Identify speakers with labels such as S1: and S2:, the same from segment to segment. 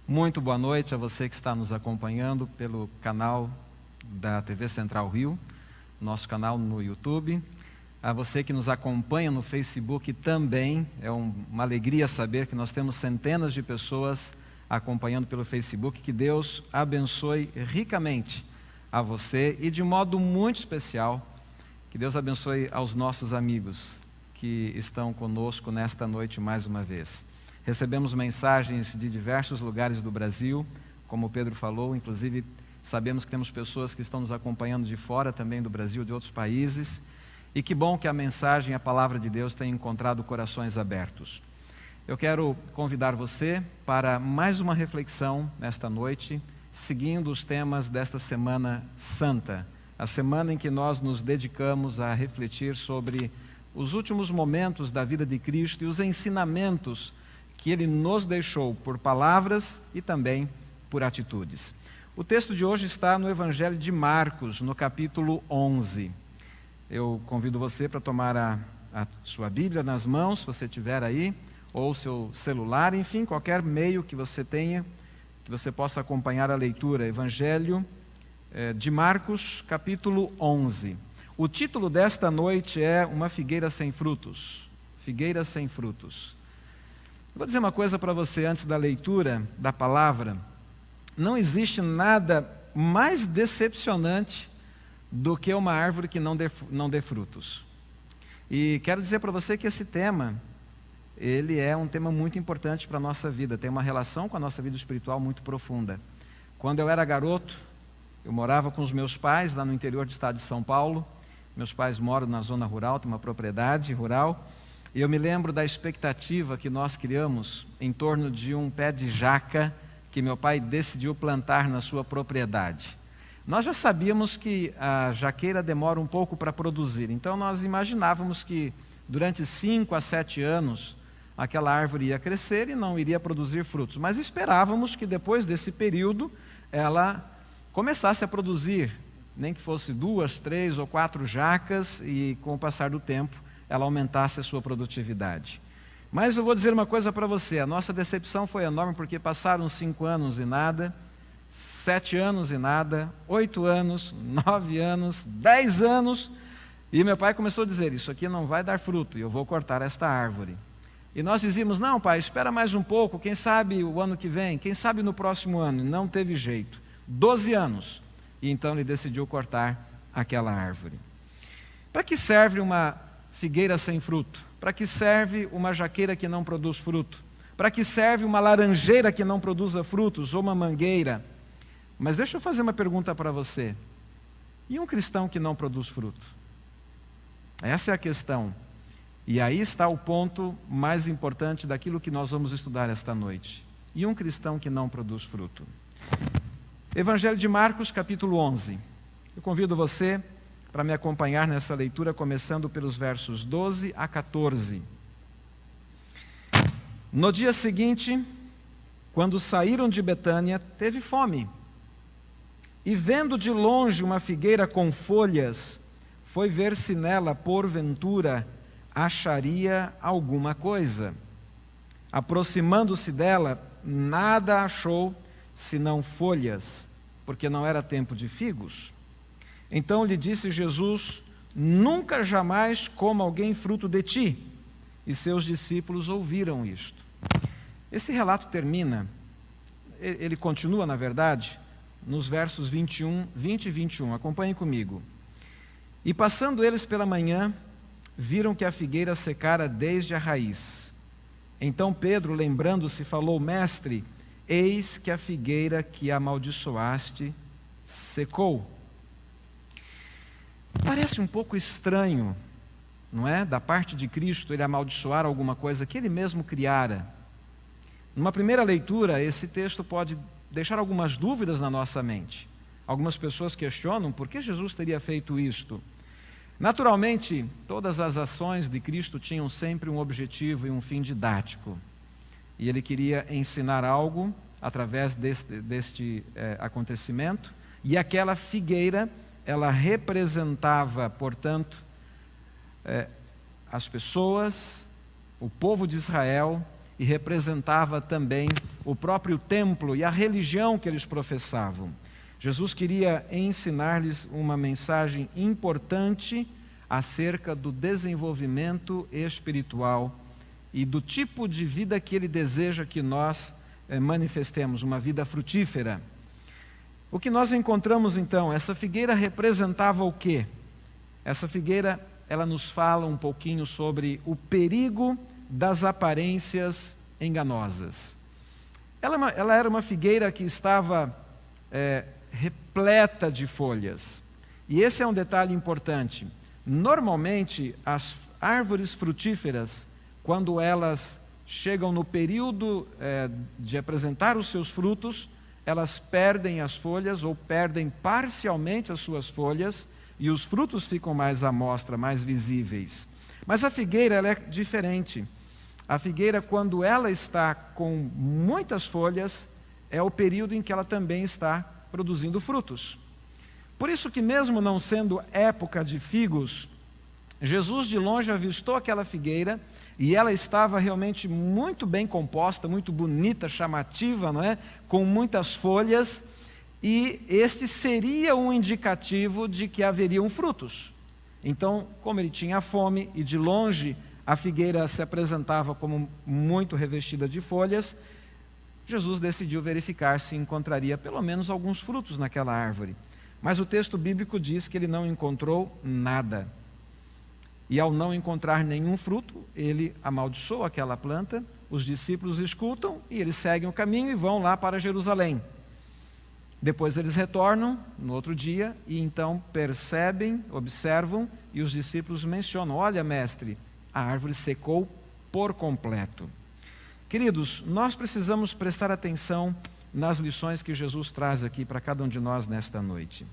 S1: Muito boa noite a você que está nos acompanhando pelo canal da TV Central Rio, nosso canal no YouTube. A você que nos acompanha no Facebook também, é uma alegria saber que nós temos centenas de pessoas acompanhando pelo Facebook. Que Deus abençoe ricamente a você e de modo muito especial, que Deus abençoe aos nossos amigos que estão conosco nesta noite mais uma vez. Recebemos mensagens de diversos lugares do Brasil, como o Pedro falou, inclusive sabemos que temos pessoas que estão nos acompanhando de fora também do Brasil, de outros países, e que bom que a mensagem, a palavra de Deus tem encontrado corações abertos. Eu quero convidar você para mais uma reflexão nesta noite, seguindo os temas desta Semana Santa, a semana em que nós nos dedicamos a refletir sobre os últimos momentos da vida de Cristo e os ensinamentos que Ele nos deixou por palavras e também por atitudes. O texto de hoje está no Evangelho de Marcos, no capítulo 11. Eu convido você para tomar a sua Bíblia nas mãos, se você tiver aí, ou o seu celular, enfim, qualquer meio que você tenha, que você possa acompanhar a leitura. Evangelho de Marcos, capítulo 11. O título desta noite é Uma Figueira Sem Frutos. Figueira sem frutos. Vou dizer uma coisa para você antes da leitura da palavra. Não existe nada mais decepcionante do que uma árvore que não dê frutos. E quero dizer para você que esse tema, ele é um tema muito importante para a nossa vida, tem uma relação com a nossa vida espiritual muito profunda. Quando eu era garoto, eu morava com os meus pais lá no interior do estado de São Paulo. Meus pais moram na zona rural, tem uma propriedade rural. E eu me lembro da expectativa que nós criamos em torno de um pé de jaca que meu pai decidiu plantar na sua propriedade. Nós já sabíamos que a jaqueira demora um pouco para produzir, então nós imaginávamos que durante 5 a 7 anos aquela árvore ia crescer e não iria produzir frutos, mas esperávamos que depois desse período ela começasse a produzir, nem que fosse 2, 3 ou 4 jacas, e com o passar do tempo ela aumentasse a sua produtividade. Mas eu vou dizer uma coisa para você, a nossa decepção foi enorme, porque passaram 5 anos e nada, 7 anos e nada, 8 anos, 9 anos, 10 anos, e meu pai começou a dizer, isso aqui não vai dar fruto, e eu vou cortar esta árvore. E nós dizíamos, não pai, espera mais um pouco, quem sabe o ano que vem, quem sabe no próximo ano, e não teve jeito. 12 anos, e então ele decidiu cortar aquela árvore. Para que serve uma figueira sem fruto? Para que serve uma jaqueira que não produz fruto? Para que serve uma laranjeira que não produza frutos, ou uma mangueira? Mas deixa eu fazer uma pergunta para você. E um cristão que não produz fruto? Essa é a questão. E aí está o ponto mais importante daquilo que nós vamos estudar esta noite. E um cristão que não produz fruto? Evangelho de Marcos, capítulo 11. Eu convido você para me acompanhar nessa leitura, começando pelos versos 12 a 14. No dia seguinte, quando saíram de Betânia, teve fome. E vendo de longe uma figueira com folhas, foi ver se nela, porventura, acharia alguma coisa. Aproximando-se dela, nada achou, senão folhas, porque não era tempo de figos. Então lhe disse Jesus, nunca jamais coma alguém fruto de ti. E seus discípulos ouviram isto. Esse relato termina, ele continua na verdade, nos versos 20 e 21, acompanhem comigo. E passando eles pela manhã, viram que a figueira secara desde a raiz. Então Pedro, lembrando-se, falou, mestre, eis que a figueira que amaldiçoaste secou. Parece um pouco estranho, não é? Da parte de Cristo, ele amaldiçoar alguma coisa que ele mesmo criara. Numa primeira leitura, esse texto pode deixar algumas dúvidas na nossa mente. Algumas pessoas questionam por que Jesus teria feito isto. Naturalmente, todas as ações de Cristo tinham sempre um objetivo e um fim didático. E ele queria ensinar algo através deste acontecimento. E aquela figueira, ela representava, portanto, as pessoas, o povo de Israel, e representava também o próprio templo e a religião que eles professavam. Jesus queria ensinar-lhes uma mensagem importante acerca do desenvolvimento espiritual e do tipo de vida que ele deseja que nós manifestemos, uma vida frutífera. O que nós encontramos então? Essa figueira representava o quê? Essa figueira, ela nos fala um pouquinho sobre o perigo das aparências enganosas. Ela era uma figueira que estava repleta de folhas. E esse é um detalhe importante. Normalmente, as árvores frutíferas, quando elas chegam no período de apresentar os seus frutos, elas perdem as folhas ou perdem parcialmente as suas folhas e os frutos ficam mais à mostra, mais visíveis. Mas a figueira, ela é diferente. A figueira, quando ela está com muitas folhas, é o período em que ela também está produzindo frutos. Por isso que, mesmo não sendo época de figos, Jesus de longe avistou aquela figueira e ela estava realmente muito bem composta, muito bonita, chamativa, não é? Com muitas folhas, e este seria um indicativo de que haveriam frutos. Então, como ele tinha fome e de longe a figueira se apresentava como muito revestida de folhas, Jesus decidiu verificar se encontraria pelo menos alguns frutos naquela árvore. Mas o texto bíblico diz que ele não encontrou nada. E ao não encontrar nenhum fruto, ele amaldiçoou aquela planta, os discípulos escutam e eles seguem o caminho e vão lá para Jerusalém. Depois eles retornam no outro dia e então percebem, observam e os discípulos mencionam: olha, mestre, a árvore secou por completo. Queridos, nós precisamos prestar atenção nas lições que Jesus traz aqui para cada um de nós nesta noite.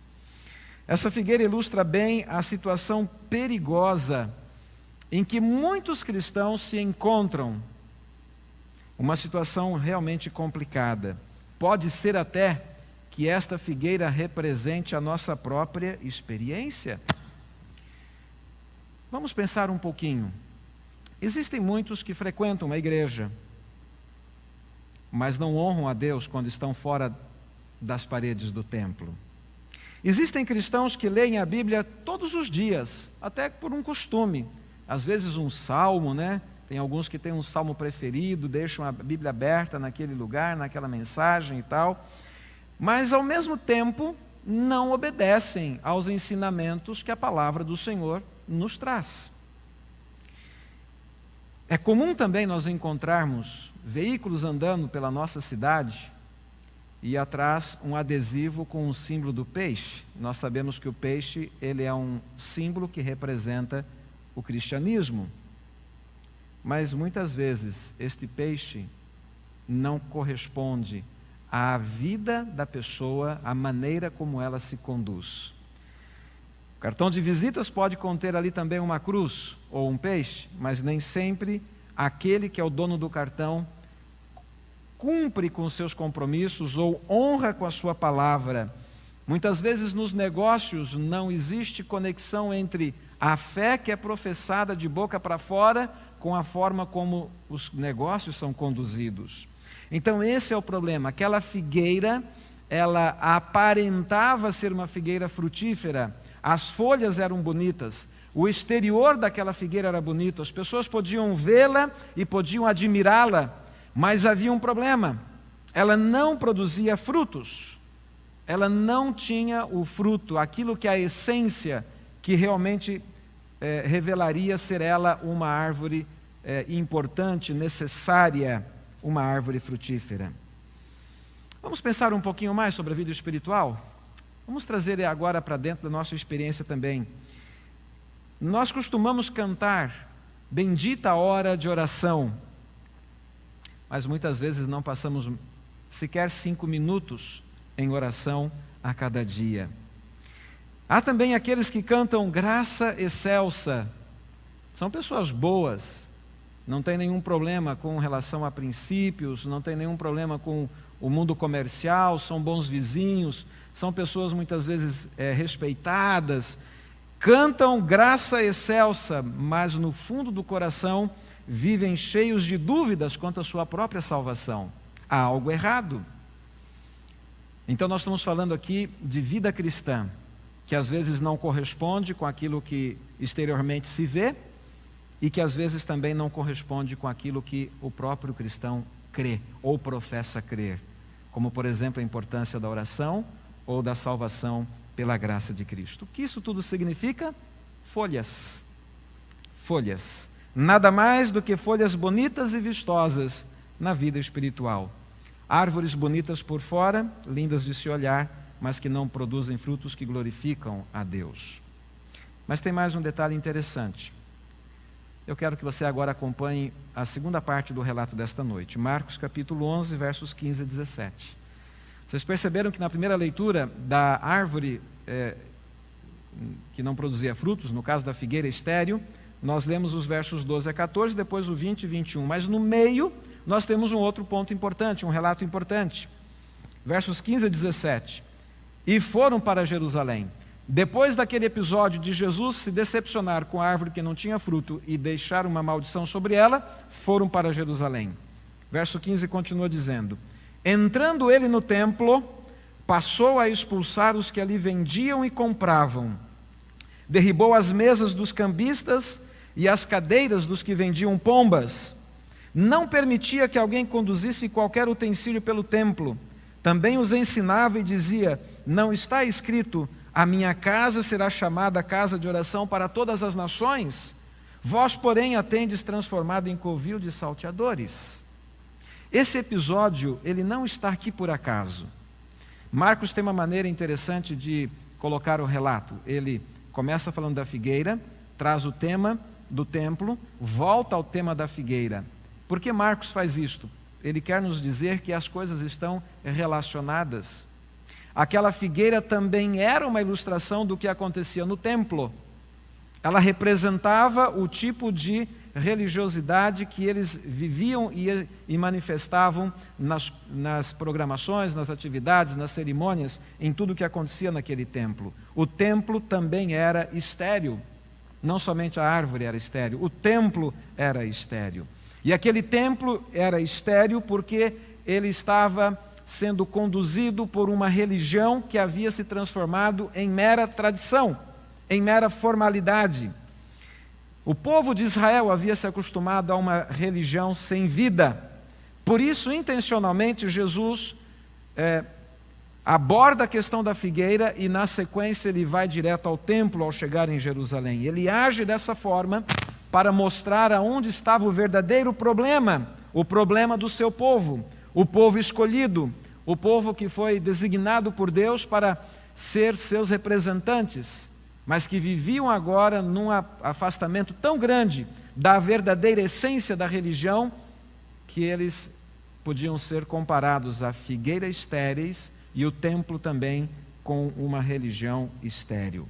S1: Essa figueira ilustra bem a situação perigosa em que muitos cristãos se encontram. Uma situação realmente complicada. Pode ser até que esta figueira represente a nossa própria experiência. Vamos pensar um pouquinho. Existem muitos que frequentam a igreja, mas não honram a Deus quando estão fora das paredes do templo. Existem cristãos que leem a Bíblia todos os dias, até por um costume. Às vezes um salmo, né? Tem alguns que têm um salmo preferido, deixam a Bíblia aberta naquele lugar, naquela mensagem e tal. Mas, ao mesmo tempo, não obedecem aos ensinamentos que a palavra do Senhor nos traz. É comum também nós encontrarmos veículos andando pela nossa cidade e atrás um adesivo com o símbolo do peixe. Nós sabemos que o peixe, ele é um símbolo que representa o cristianismo. Mas muitas vezes este peixe não corresponde à vida da pessoa, à maneira como ela se conduz. O cartão de visitas pode conter ali também uma cruz ou um peixe, mas nem sempre aquele que é o dono do cartão cumpre com seus compromissos ou honra com a sua palavra. Muitas vezes nos negócios não existe conexão entre a fé que é professada de boca para fora com a forma como os negócios são conduzidos. Então esse é o problema. Aquela figueira, ela aparentava ser uma figueira frutífera, as folhas eram bonitas, o exterior daquela figueira era bonito, as pessoas podiam vê-la e podiam admirá-la, mas havia um problema: ela não produzia frutos, ela não tinha o fruto, aquilo que é a essência que realmente revelaria ser ela uma árvore importante, necessária, uma árvore frutífera. Vamos pensar um pouquinho mais sobre a vida espiritual? Vamos trazer agora para dentro da nossa experiência também. Nós costumamos cantar bendita a hora de oração, mas muitas vezes não passamos sequer 5 minutos em oração a cada dia. Há também aqueles que cantam graça excelsa. São pessoas boas, não tem nenhum problema com relação a princípios, não tem nenhum problema com o mundo comercial, são bons vizinhos, são pessoas muitas vezes respeitadas, cantam graça excelsa, mas no fundo do coração vivem cheios de dúvidas quanto à sua própria salvação. Há algo errado. Então nós estamos falando aqui de vida cristã, que às vezes não corresponde com aquilo que exteriormente se vê e que às vezes também não corresponde com aquilo que o próprio cristão crê ou professa crer, como por exemplo a importância da oração ou da salvação pela graça de Cristo. O que isso tudo significa? Folhas. Folhas. Nada mais do que folhas bonitas e vistosas na vida espiritual. Árvores bonitas por fora, lindas de se olhar, mas que não produzem frutos que glorificam a Deus. Mas tem mais um detalhe interessante. Eu quero que você agora acompanhe a segunda parte do relato desta noite. Marcos capítulo 11, versos 15 a 17. Vocês perceberam que na primeira leitura da árvore que não produzia frutos, no caso da figueira estéril, nós lemos os versos 12 a 14, depois o 20 e 21. Mas no meio nós temos um outro ponto importante, um relato importante. Versos 15 a 17. E foram para Jerusalém. Depois daquele episódio de Jesus se decepcionar com a árvore que não tinha fruto e deixar uma maldição sobre ela, foram para Jerusalém. Verso 15 continua dizendo: entrando ele no templo, passou a expulsar os que ali vendiam e compravam. Derribou as mesas dos cambistas e as cadeiras dos que vendiam pombas. Não permitia que alguém conduzisse qualquer utensílio pelo templo. Também os ensinava e dizia: não está escrito, a minha casa será chamada casa de oração para todas as nações? Vós, porém, a tendes transformado em covil de salteadores. Esse episódio, ele não está aqui por acaso. Marcos tem uma maneira interessante de colocar o relato. Ele começa falando da figueira, traz o tema do templo, volta ao tema da figueira. Por que Marcos faz isto? Ele quer nos dizer que as coisas estão relacionadas. Aquela figueira também era uma ilustração do que acontecia no templo. Ela representava o tipo de religiosidade que eles viviam e manifestavam nas programações, nas atividades, nas cerimônias, em tudo o que acontecia naquele templo. O templo também era estéril. Não somente a árvore era estéril, o templo era estéril. E aquele templo era estéril porque ele estava sendo conduzido por uma religião que havia se transformado em mera tradição, em mera formalidade. O povo de Israel havia se acostumado a uma religião sem vida. Por isso, intencionalmente, Jesus aborda a questão da figueira e, na sequência, ele vai direto ao templo ao chegar em Jerusalém. Ele age dessa forma para mostrar aonde estava o verdadeiro problema, o problema do seu povo, o povo escolhido, o povo que foi designado por Deus para ser seus representantes, mas que viviam agora num afastamento tão grande da verdadeira essência da religião, que eles podiam ser comparados a figueiras estéreis e o templo também com uma religião estéril.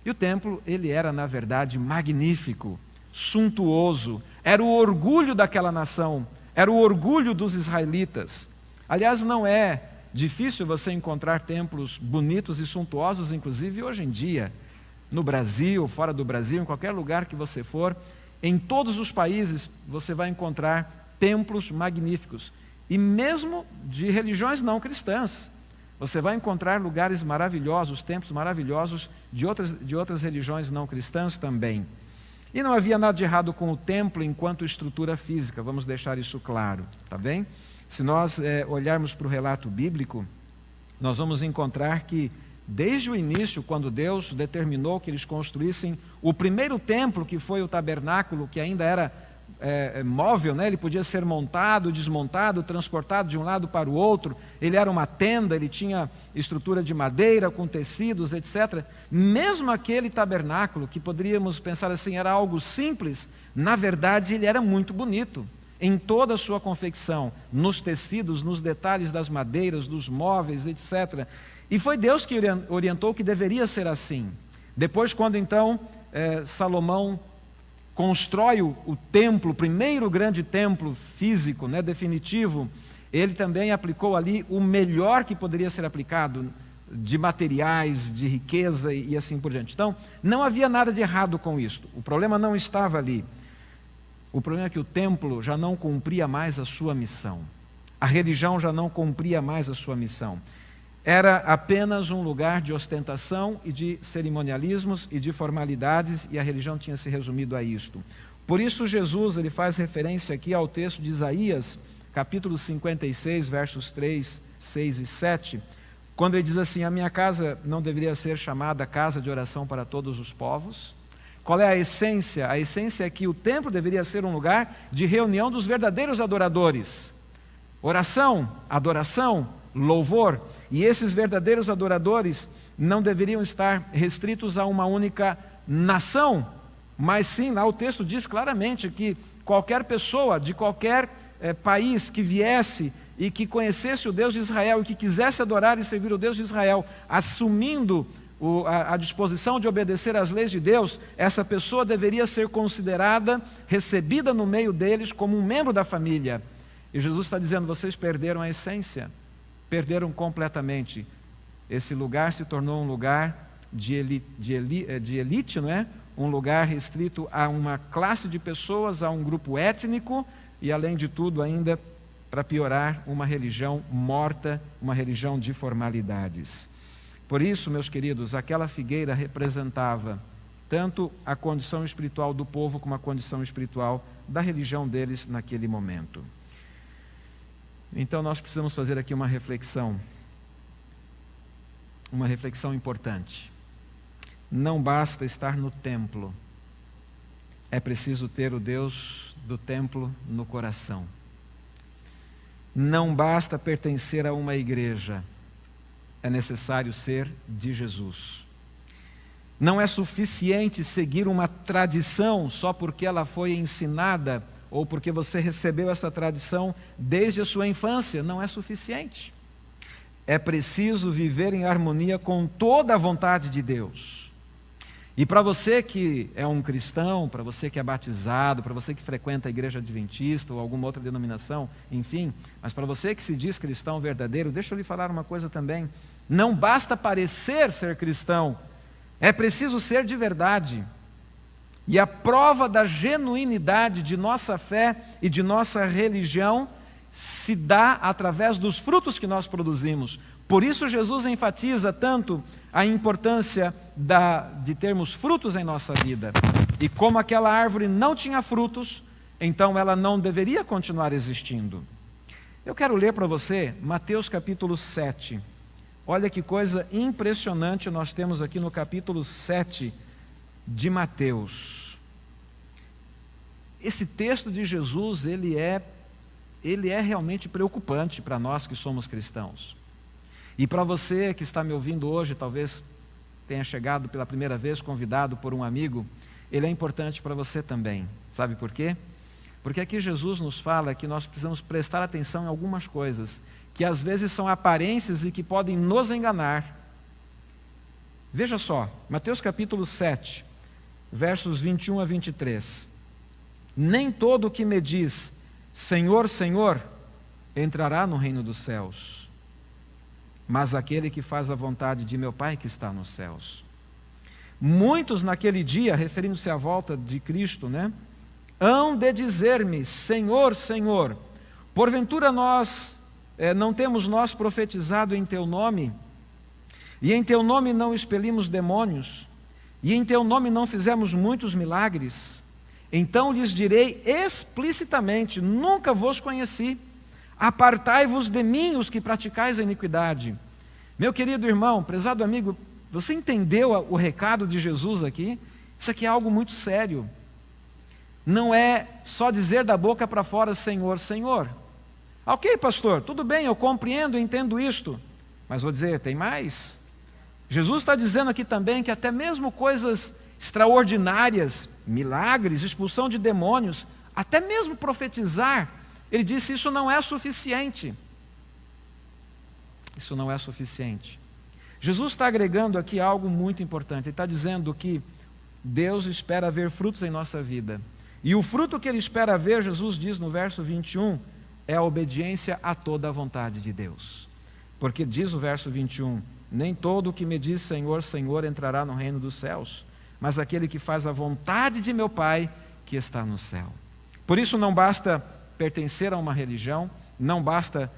S1: E o templo, ele era na verdade magnífico, suntuoso, era o orgulho daquela nação, era o orgulho dos israelitas. Aliás, não é difícil você encontrar templos bonitos e suntuosos, inclusive hoje em dia, no Brasil, fora do Brasil, em qualquer lugar que você for, em todos os países você vai encontrar templos magníficos. E mesmo de religiões não cristãs, você vai encontrar lugares maravilhosos, templos maravilhosos de outras religiões não cristãs também. E não havia nada de errado com o templo enquanto estrutura física, vamos deixar isso claro, tá bem? Se nós olharmos para o relato bíblico, nós vamos encontrar que desde o início, quando Deus determinou que eles construíssem o primeiro templo, que foi o tabernáculo, que ainda era móvel, né? Ele podia ser montado, desmontado, transportado de um lado para o outro, ele era uma tenda, ele tinha estrutura de madeira, com tecidos, etc. Mesmo aquele tabernáculo, que poderíamos pensar assim, era algo simples, na verdade ele era muito bonito, em toda a sua confecção, nos tecidos, nos detalhes das madeiras, dos móveis, etc. E foi Deus que orientou que deveria ser assim. Depois, quando então Salomão constrói o templo, o primeiro grande templo físico, né, definitivo, ele também aplicou ali o melhor que poderia ser aplicado. de materiais, de riqueza e assim por diante. Então, não havia nada de errado com isto. O problema não estava ali. O problema é que o templo já não cumpria mais a sua missão. A religião já não cumpria mais a sua missão. Era apenas um lugar de ostentação e de cerimonialismos e de formalidades, e a religião tinha se resumido a isto. Por isso Jesus ele faz referência aqui ao texto de Isaías, capítulo 56, versos 3, 6 e 7, quando ele diz assim: a minha casa não deveria ser chamada casa de oração para todos os povos. Qual é a essência? A essência é que o templo deveria ser um lugar de reunião dos verdadeiros adoradores. Oração, adoração, louvor. E esses verdadeiros adoradores não deveriam estar restritos a uma única nação, mas sim, lá o texto diz claramente que qualquer pessoa de qualquer país que viesse e que conhecesse o Deus de Israel e que quisesse adorar e servir o Deus de Israel, assumindo a disposição de obedecer às leis de Deus, essa pessoa deveria ser considerada, recebida no meio deles como um membro da família. E Jesus está dizendo: vocês perderam a essência, perderam completamente. Esse lugar se tornou um lugar de elite, não é? Um lugar restrito a uma classe de pessoas, a um grupo étnico e, além de tudo, ainda, para piorar, uma religião morta, uma religião de formalidades. Por isso, meus queridos, aquela figueira representava tanto a condição espiritual do povo como a condição espiritual da religião deles naquele momento. Então nós precisamos fazer aqui uma reflexão importante. Não basta estar no templo, é preciso ter o Deus do templo no coração. Não basta pertencer a uma igreja, é necessário ser de Jesus. Não é suficiente seguir uma tradição só porque ela foi ensinada ou porque você recebeu essa tradição desde a sua infância. Não é suficiente. É preciso viver em harmonia com toda a vontade de Deus. E para você que é um cristão, para você que é batizado, para você que frequenta a igreja adventista ou alguma outra denominação, enfim, mas para você que se diz cristão verdadeiro, deixa eu lhe falar uma coisa também. Não basta parecer ser cristão, é preciso ser de verdade. E a prova da genuinidade de nossa fé e de nossa religião se dá através dos frutos que nós produzimos. Por isso Jesus enfatiza tanto a importância de termos frutos em nossa vida. E como aquela árvore não tinha frutos, então ela não deveria continuar existindo. Eu quero ler para você Mateus capítulo 7. Olha que coisa impressionante nós temos aqui no capítulo 7 de Mateus. Esse texto de Jesus, ele é realmente preocupante para nós que somos cristãos. E para você que está me ouvindo hoje, talvez tenha chegado pela primeira vez, convidado por um amigo, ele é importante para você também. Sabe por quê? Porque aqui Jesus nos fala que nós precisamos prestar atenção em algumas coisas, que às vezes são aparências e que podem nos enganar. Veja só, Mateus capítulo 7, versos 21 a 23. Nem todo o que me diz, Senhor, Senhor, entrará no reino dos céus, mas aquele que faz a vontade de meu Pai que está nos céus. Muitos naquele dia, referindo-se à volta de Cristo, hão de dizer-me, Senhor, Senhor, porventura não temos nós profetizado em teu nome, e em teu nome não expelimos demônios, e em teu nome não fizemos muitos milagres? Então lhes direi explicitamente, nunca vos conheci, apartai-vos de mim os que praticais a iniquidade. Meu querido irmão, prezado amigo, você entendeu o recado de Jesus aqui? Isso aqui é algo muito sério. Não é só dizer da boca para fora, Senhor, Senhor. Ok, pastor, tudo bem, eu compreendo e entendo isto, mas vou dizer, tem mais. Jesus está dizendo aqui também que até mesmo coisas extraordinárias, milagres, expulsão de demônios, até mesmo profetizar, ele disse, isso não é suficiente. Isso não é suficiente. Jesus está agregando aqui algo muito importante. Ele está dizendo que Deus espera ver frutos em nossa vida. E o fruto que Ele espera ver, Jesus diz no verso 21, é a obediência a toda a vontade de Deus. Porque diz o verso 21, Nem todo o que me diz Senhor, Senhor entrará no reino dos céus, mas aquele que faz a vontade de meu Pai que está no céu. Por isso não basta pertencer a uma religião, não basta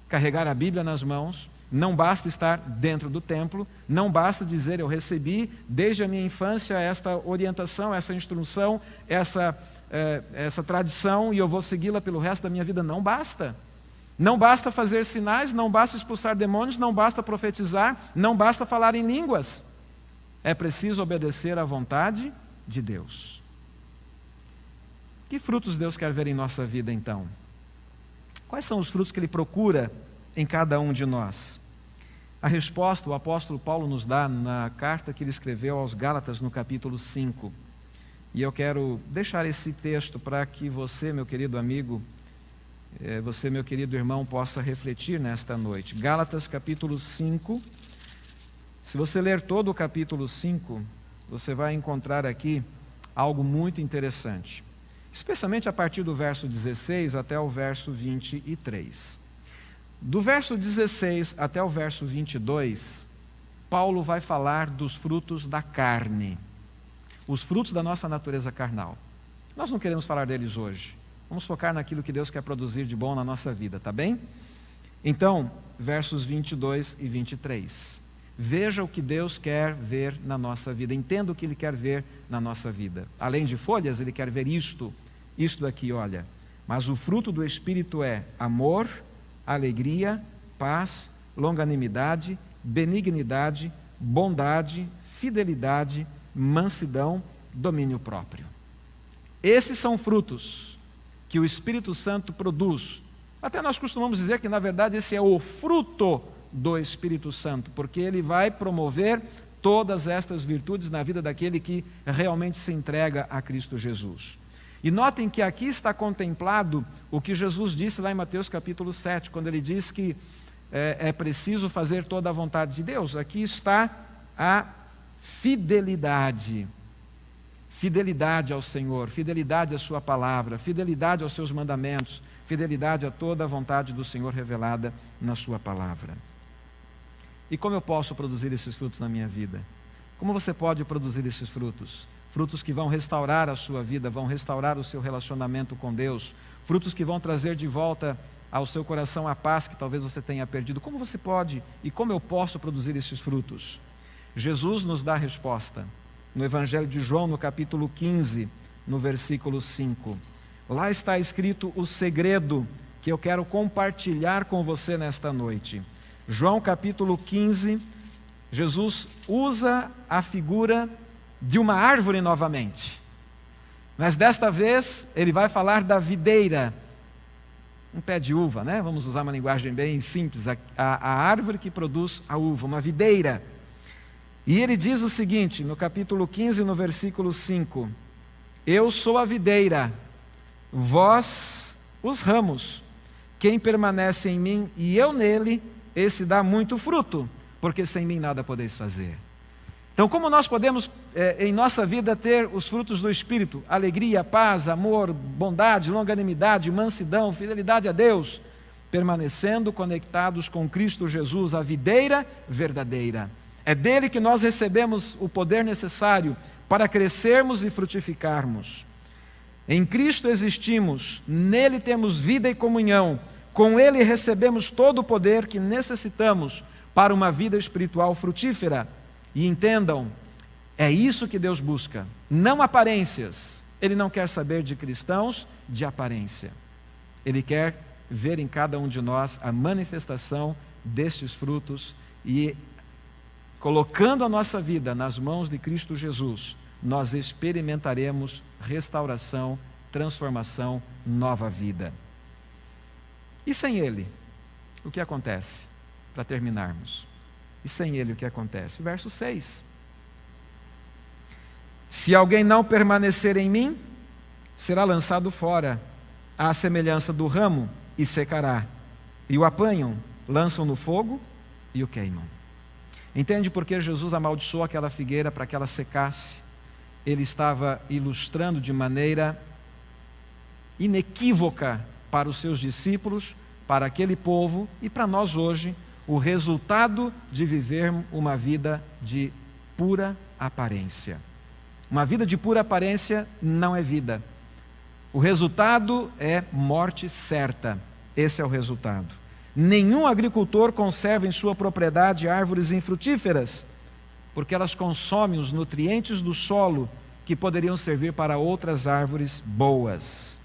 S1: carregar a Bíblia nas mãos, não basta estar dentro do templo, não basta dizer eu recebi desde a minha infância esta orientação, essa instrução, essa tradição e eu vou segui-la pelo resto da minha vida. Não basta. Não basta fazer sinais, não basta expulsar demônios, não basta profetizar, não basta falar em línguas. É preciso obedecer à vontade de Deus. Que frutos Deus quer ver em nossa vida então? Quais são os frutos que Ele procura em cada um de nós? A resposta o apóstolo Paulo nos dá na carta que ele escreveu aos Gálatas no capítulo 5. E eu quero deixar esse texto para que você, meu querido amigo, você, meu querido irmão, possa refletir nesta noite. Gálatas capítulo 5. Se você ler todo o capítulo 5, você vai encontrar aqui algo muito interessante. Especialmente a partir do verso 16 até o verso 23. Do verso 16 até o verso 22, Paulo vai falar dos frutos da carne, os frutos da nossa natureza carnal. Nós não queremos falar deles hoje. Vamos focar naquilo que Deus quer produzir de bom na nossa vida, tá bem? Então, versos 22 e 23. Veja o que Deus quer ver na nossa vida. Entenda o que Ele quer ver na nossa vida. Além de folhas, Ele quer ver isto daqui, olha. Mas o fruto do Espírito é amor, alegria, paz, longanimidade, benignidade, bondade, fidelidade, mansidão, domínio próprio. Esses são frutos que o Espírito Santo produz. Até nós costumamos dizer que, na verdade, esse é o fruto do Espírito Santo, porque ele vai promover todas estas virtudes na vida daquele que realmente se entrega a Cristo Jesus. E notem que aqui está contemplado o que Jesus disse lá em Mateus capítulo 7, quando ele diz que é preciso fazer toda a vontade de Deus. Aqui está a fidelidade. Fidelidade ao Senhor, fidelidade à sua palavra, fidelidade aos seus mandamentos, fidelidade a toda a vontade do Senhor revelada na sua palavra. E como eu posso produzir esses frutos na minha vida? Como você pode produzir esses frutos? Frutos que vão restaurar a sua vida, vão restaurar o seu relacionamento com Deus, frutos que vão trazer de volta ao seu coração a paz que talvez você tenha perdido. Como você pode e como eu posso produzir esses frutos? Jesus nos dá a resposta no Evangelho de João, no capítulo 15, no versículo 5. Lá está escrito o segredo que eu quero compartilhar com você nesta noite. João capítulo 15, Jesus usa a figura de uma árvore novamente. Mas desta vez ele vai falar da videira, um pé de uva, né? Vamos usar uma linguagem bem simples, a árvore que produz a uva, uma videira. E ele diz o seguinte, no capítulo 15, no versículo 5, eu sou a videira, vós os ramos, quem permanece em mim e eu nele, esse dá muito fruto, porque sem mim nada podeis fazer. Então, como nós podemos, em nossa vida, ter os frutos do Espírito? Alegria, paz, amor, bondade, longanimidade, mansidão, fidelidade a Deus, permanecendo conectados com Cristo Jesus, a videira verdadeira. É dele que nós recebemos o poder necessário para crescermos e frutificarmos. Em Cristo existimos, nele temos vida e comunhão, com ele recebemos todo o poder que necessitamos para uma vida espiritual frutífera. E entendam, é isso que Deus busca, não aparências. Ele não quer saber de cristãos de aparência. Ele quer ver em cada um de nós a manifestação destes frutos e, colocando a nossa vida nas mãos de Cristo Jesus, nós experimentaremos restauração, transformação, nova vida. E sem Ele, o que acontece? Para terminarmos. E sem Ele o que acontece? Verso 6. Se alguém não permanecer em mim, será lançado fora, à semelhança do ramo, e secará. E o apanham, lançam no fogo e o queimam. Entende por que Jesus amaldiçoou aquela figueira para que ela secasse? Ele estava ilustrando de maneira inequívoca para os seus discípulos, para aquele povo e para nós hoje, o resultado de viver uma vida de pura aparência. Uma vida de pura aparência não é vida. O resultado é morte certa. Esse é o resultado. Nenhum agricultor conserva em sua propriedade árvores infrutíferas, porque elas consomem os nutrientes do solo que poderiam servir para outras árvores boas.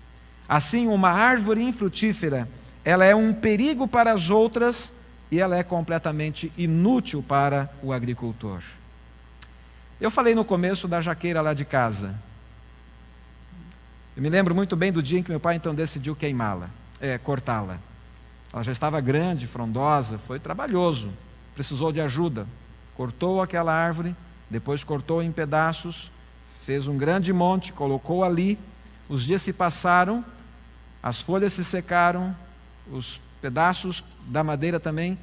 S1: Assim, uma árvore infrutífera, ela é um perigo para as outras e ela é completamente inútil para o agricultor. Eu falei no começo da jaqueira lá de casa. Eu me lembro muito bem do dia em que meu pai então decidiu cortá-la. Ela já estava grande, frondosa, foi trabalhoso, precisou de ajuda. Cortou aquela árvore, depois cortou em pedaços, fez um grande monte, colocou ali. Os dias se passaram, as folhas se secaram, os pedaços da madeira também,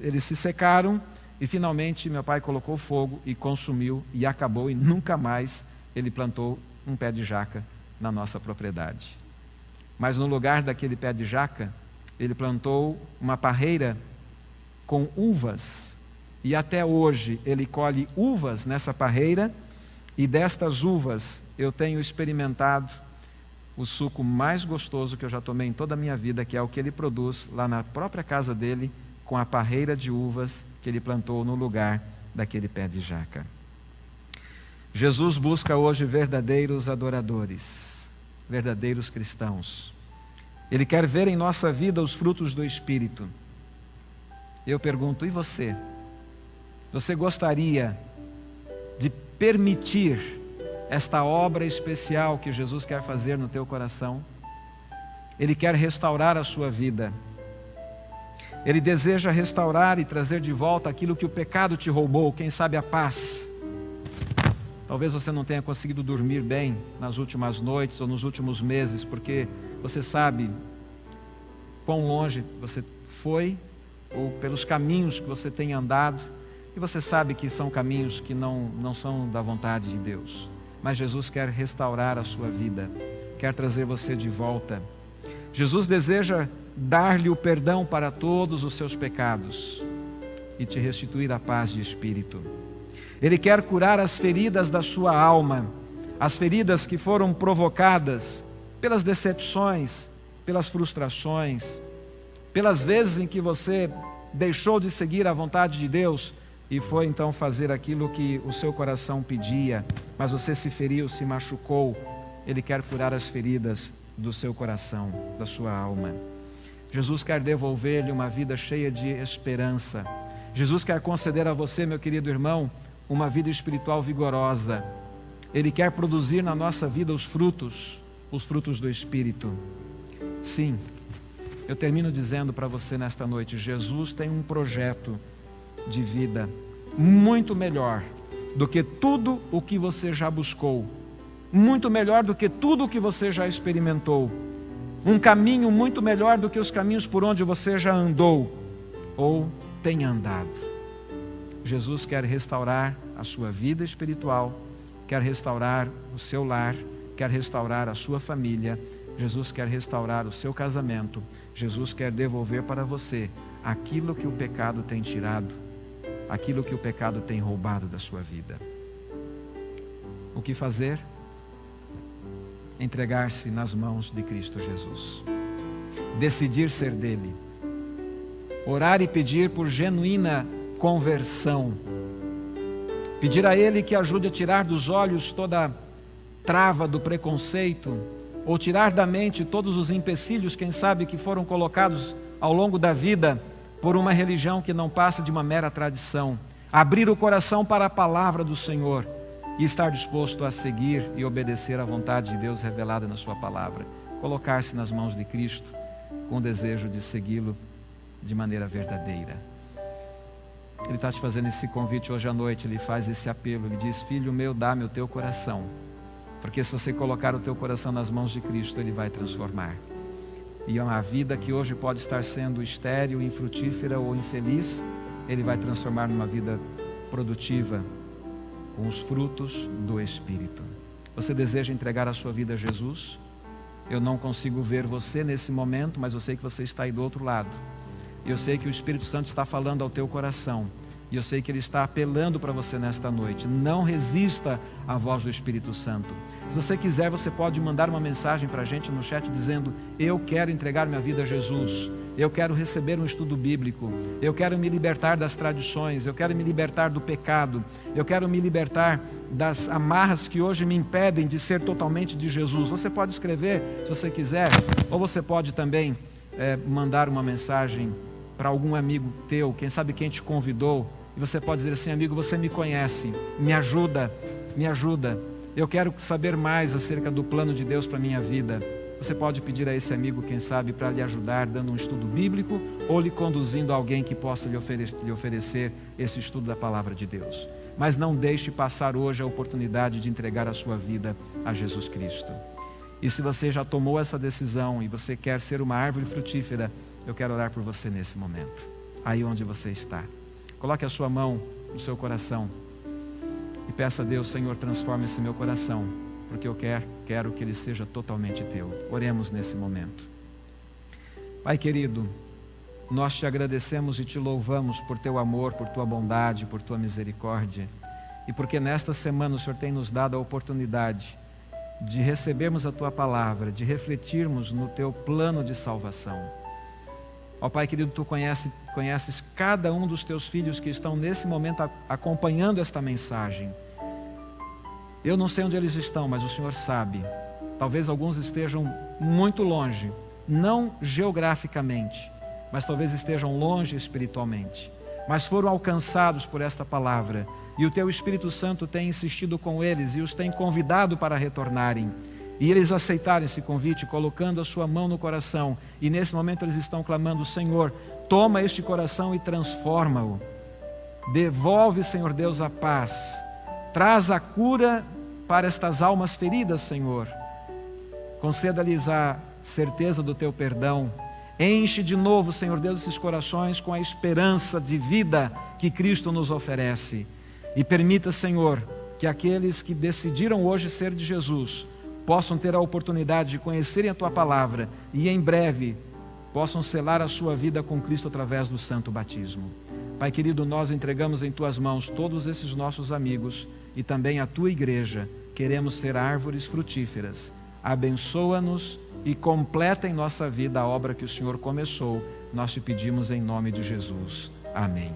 S1: eles se secaram, e finalmente meu pai colocou fogo e consumiu, e acabou, e nunca mais ele plantou um pé de jaca na nossa propriedade. Mas no lugar daquele pé de jaca, ele plantou uma parreira com uvas, e até hoje ele colhe uvas nessa parreira, e destas uvas eu tenho experimentado o suco mais gostoso que eu já tomei em toda a minha vida, que é o que ele produz lá na própria casa dele, com a parreira de uvas que ele plantou no lugar daquele pé de jaca. Jesus busca hoje verdadeiros adoradores, verdadeiros cristãos. Ele quer ver em nossa vida os frutos do Espírito. Eu pergunto, e você? Você gostaria de permitir esta obra especial que Jesus quer fazer no teu coração? Ele quer restaurar a sua vida. Ele deseja restaurar e trazer de volta aquilo que o pecado te roubou, quem sabe a paz. Talvez você não tenha conseguido dormir bem nas últimas noites ou nos últimos meses, porque você sabe quão longe você foi, ou pelos caminhos que você tem andado, e você sabe que são caminhos que não são da vontade de Deus. Mas Jesus quer restaurar a sua vida, quer trazer você de volta. Jesus deseja dar-lhe o perdão para todos os seus pecados e te restituir a paz de espírito. Ele quer curar as feridas da sua alma, as feridas que foram provocadas pelas decepções, pelas frustrações, pelas vezes em que você deixou de seguir a vontade de Deus e foi então fazer aquilo que o seu coração pedia, mas você se feriu, se machucou. Ele quer curar as feridas do seu coração, da sua alma. Jesus quer devolver-lhe uma vida cheia de esperança. Jesus quer conceder a você, meu querido irmão, uma vida espiritual vigorosa. Ele quer produzir na nossa vida os frutos do Espírito. Sim, eu termino dizendo para você nesta noite, Jesus tem um projeto de vida muito melhor do que tudo o que você já buscou, muito melhor do que tudo o que você já experimentou, um caminho muito melhor do que os caminhos por onde você já andou ou tem andado. Jesus quer restaurar a sua vida espiritual, quer restaurar o seu lar, quer restaurar a sua família. Jesus quer restaurar o seu casamento. Jesus quer devolver para você aquilo que o pecado tem tirado, aquilo que o pecado tem roubado da sua vida. O que fazer? Entregar-se nas mãos de Cristo Jesus. Decidir ser dele. Orar e pedir por genuína conversão. Pedir a Ele que ajude a tirar dos olhos toda trava do preconceito, ou tirar da mente todos os empecilhos, quem sabe, que foram colocados ao longo da vida por uma religião que não passa de uma mera tradição. Abrir o coração para a palavra do Senhor e estar disposto a seguir e obedecer à vontade de Deus revelada na sua palavra. Colocar-se nas mãos de Cristo com o desejo de segui-lo de maneira verdadeira. Ele está te fazendo esse convite hoje à noite, ele faz esse apelo, ele diz: filho meu, dá-me o teu coração, porque se você colocar o teu coração nas mãos de Cristo, ele vai transformar. E é uma vida que hoje pode estar sendo estéril, infrutífera ou infeliz, ele vai transformar numa vida produtiva, com os frutos do Espírito. Você deseja entregar a sua vida a Jesus? Eu não consigo ver você nesse momento, mas eu sei que você está aí do outro lado. Eu sei que o Espírito Santo está falando ao teu coração. E eu sei que Ele está apelando para você nesta noite. Não resista à voz do Espírito Santo. Se você quiser, você pode mandar uma mensagem para a gente no chat dizendo: eu quero entregar minha vida a Jesus. Eu quero receber um estudo bíblico. Eu quero me libertar das tradições. Eu quero me libertar do pecado. Eu quero me libertar das amarras que hoje me impedem de ser totalmente de Jesus. Você pode escrever, se você quiser. Ou você pode também mandar uma mensagem para algum amigo teu, quem sabe quem te convidou. E você pode dizer assim: amigo, você me conhece, me ajuda, eu quero saber mais acerca do plano de Deus para a minha vida. Você pode pedir a esse amigo, quem sabe, para lhe ajudar, dando um estudo bíblico, ou lhe conduzindo a alguém que possa lhe oferecer esse estudo da palavra de Deus. Mas não deixe passar hoje a oportunidade de entregar a sua vida a Jesus Cristo. E se você já tomou essa decisão e você quer ser uma árvore frutífera, eu quero orar por você nesse momento, aí onde você está. Coloque a sua mão no seu coração e peça a Deus: Senhor, transforma esse meu coração, porque eu quero que ele seja totalmente teu. Oremos nesse momento. Pai querido, nós te agradecemos e te louvamos por teu amor, por tua bondade, por tua misericórdia, e porque nesta semana o Senhor tem nos dado a oportunidade de recebermos a tua palavra, de refletirmos no teu plano de salvação. Ó Pai querido, tu conheces cada um dos teus filhos que estão nesse momento acompanhando esta mensagem. Eu não sei onde eles estão, mas o Senhor sabe. Talvez alguns estejam muito longe, não geograficamente, mas talvez estejam longe espiritualmente. Mas foram alcançados por esta palavra, e o teu Espírito Santo tem insistido com eles e os tem convidado para retornarem. E eles aceitaram esse convite, colocando a sua mão no coração. E nesse momento eles estão clamando: Senhor, toma este coração e transforma-o. Devolve, Senhor Deus, a paz. Traz a cura para estas almas feridas, Senhor. Conceda-lhes a certeza do teu perdão. Enche de novo, Senhor Deus, esses corações com a esperança de vida que Cristo nos oferece. E permita, Senhor, que aqueles que decidiram hoje ser de Jesus possam ter a oportunidade de conhecerem a tua palavra e em breve possam selar a sua vida com Cristo através do santo batismo. Pai querido, nós entregamos em tuas mãos todos esses nossos amigos e também a tua igreja. Queremos ser árvores frutíferas. Abençoa-nos e completa em nossa vida a obra que o Senhor começou. Nós te pedimos em nome de Jesus. Amém.